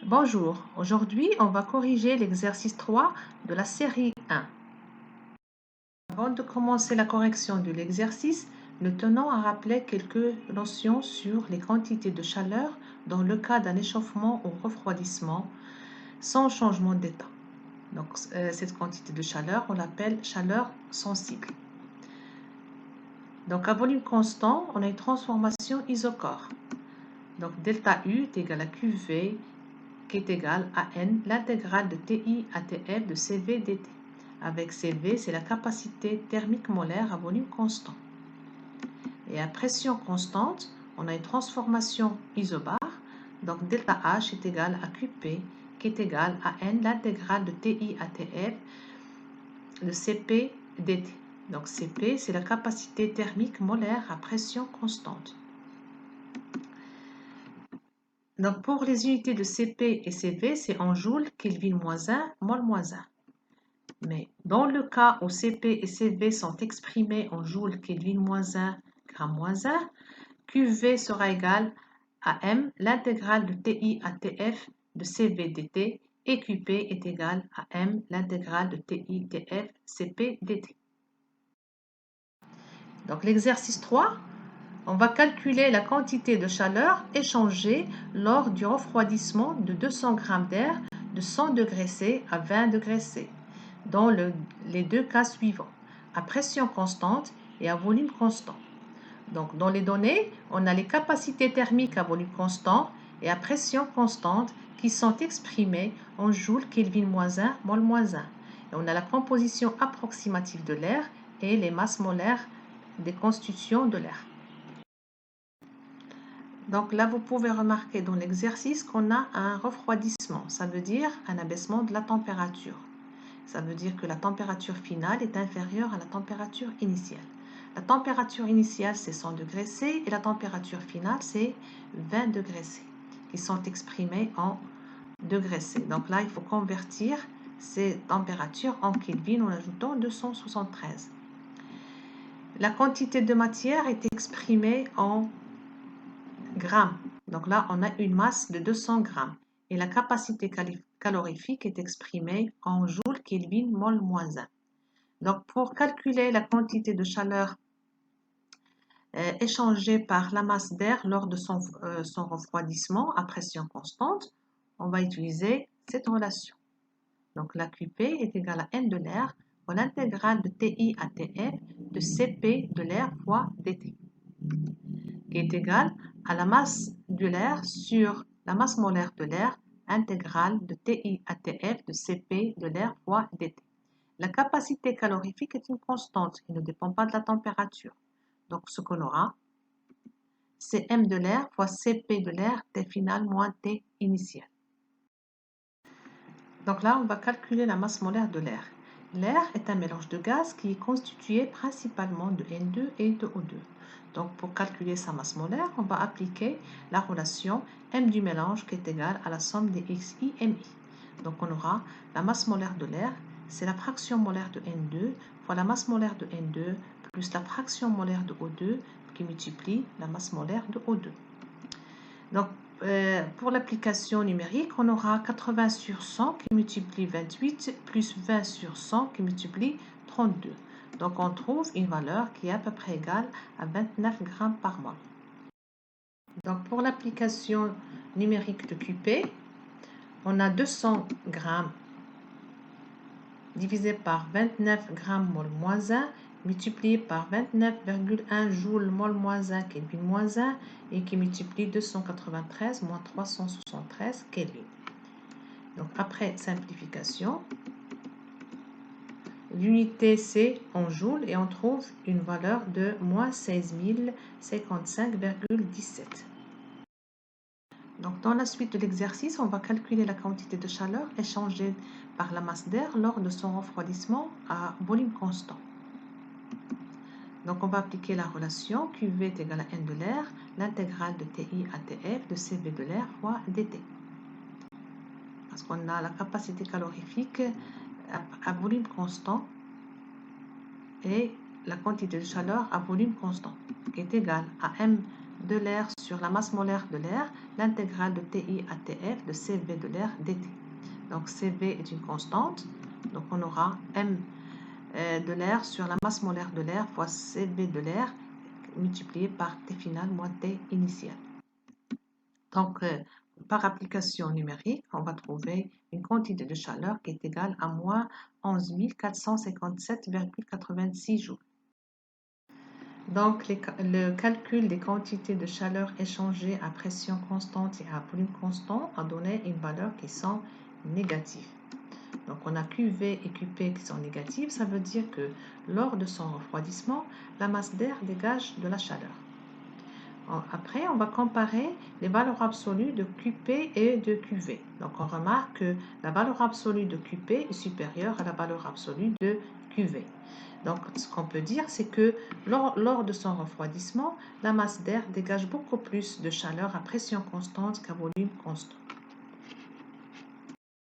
Bonjour, aujourd'hui on va corriger l'exercice 3 de la série 1. Avant de commencer la correction de l'exercice, nous tenons à rappeler quelques notions sur les quantités de chaleur dans le cas d'un échauffement ou refroidissement sans changement d'état. Donc cette quantité de chaleur, on l'appelle chaleur sensible. Donc à volume constant, on a une transformation isochore. Donc delta U est égal à QV qui est égal à N, l'intégrale de TI à TF de CV dt. Avec CV, c'est la capacité thermique molaire à volume constant. Et à pression constante, on a une transformation isobare. Donc delta H est égal à QP qui est égal à N, l'intégrale de TI à TF de CP dt. Donc CP, c'est la capacité thermique molaire à pression constante. Donc pour les unités de CP et CV, c'est en joules, Kelvin moins 1, mol moins 1. Mais dans le cas où CP et CV sont exprimés en joules, Kelvin moins 1, gramme moins 1, QV sera égal à M, l'intégrale de TI à TF de CV dt, et QP est égal à M, l'intégrale de TI TF CP dt. Donc l'exercice 3, on va calculer la quantité de chaleur échangée lors du refroidissement de 200 g d'air de 100 degrés C à 20 degrés C, dans les deux cas suivants, à pression constante et à volume constant. Donc dans les données, on a les capacités thermiques à volume constant et à pression constante qui sont exprimées en joules Kelvin moins 1, mol moins 1. Et on a la composition approximative de l'air et les masses molaires des constitutions de l'air. Donc là, vous pouvez remarquer dans l'exercice qu'on a un refroidissement. Ça veut dire un abaissement de la température. Ça veut dire que la température finale est inférieure à la température initiale. La température initiale, c'est 100 degrés C et la température finale, c'est 20 degrés C, qui sont exprimés en degrés C. Donc là, il faut convertir ces températures en Kelvin en ajoutant 273. La quantité de matière est exprimée en grammes. Donc là, on a une masse de 200 grammes. Et la capacité calorifique est exprimée en joules Kelvin mol moins 1. Donc pour calculer la quantité de chaleur échangée par la masse d'air lors de son refroidissement à pression constante, on va utiliser cette relation. Donc la QP est égale à N de l'air fois l'intégrale de TI à TF de CP de l'air fois dt, qui est égale à la masse de l'air sur la masse molaire de l'air intégrale de TI à TF de CP de l'air fois dt. La capacité calorifique est une constante qui ne dépend pas de la température. Donc ce qu'on aura, c'est M de l'air fois CP de l'air T final moins T initial. Donc là, on va calculer la masse molaire de l'air. L'air est un mélange de gaz qui est constitué principalement de N2 et de O2. Donc pour calculer sa masse molaire, on va appliquer la relation M du mélange qui est égale à la somme des XI MI. Donc on aura la masse molaire de l'air, c'est la fraction molaire de N2 fois la masse molaire de N2 plus la fraction molaire de O2 qui multiplie la masse molaire de O2. Donc pour l'application numérique, on aura 80 sur 100 qui multiplie 28 plus 20 sur 100 qui multiplie 32. Donc on trouve une valeur qui est à peu près égale à 29 grammes par mol. Donc pour l'application numérique de QP, on a 200 grammes divisé par 29 grammes mol moins 1 multiplié par 29,1 joules mol moins 1 Kelvin moins 1 et qui multiplie 293 moins 373 Kelvin. Donc après simplification, l'unité c'est en joules et on trouve une valeur de moins 16055,17. Donc dans la suite de l'exercice, on va calculer la quantité de chaleur échangée par la masse d'air lors de son refroidissement à volume constant. Donc on va appliquer la relation QV est égal à N de l'air, l'intégrale de TI à TF de CV de l'air fois dt. Parce qu'on a la capacité calorifique à volume constant et la quantité de chaleur à volume constant qui est égale à M de l'air sur la masse molaire de l'air, l'intégrale de TI à TF de CV de l'air dt. Donc CV est une constante, donc on aura M de l'air sur la masse molaire de l'air fois CV de l'air multiplié par T final moins T initial. Donc, par application numérique, on va trouver une quantité de chaleur qui est égale à moins 11 457,86 joules. Donc, le calcul des quantités de chaleur échangées à pression constante et à volume constant a donné une valeur qui sont négatives. Donc, on a QV et QP qui sont négatives. Ça veut dire que lors de son refroidissement, la masse d'air dégage de la chaleur. Après, on va comparer les valeurs absolues de QP et de QV. Donc, on remarque que la valeur absolue de QP est supérieure à la valeur absolue de QV. Donc, ce qu'on peut dire, c'est que lors de son refroidissement, la masse d'air dégage beaucoup plus de chaleur à pression constante qu'à volume constant.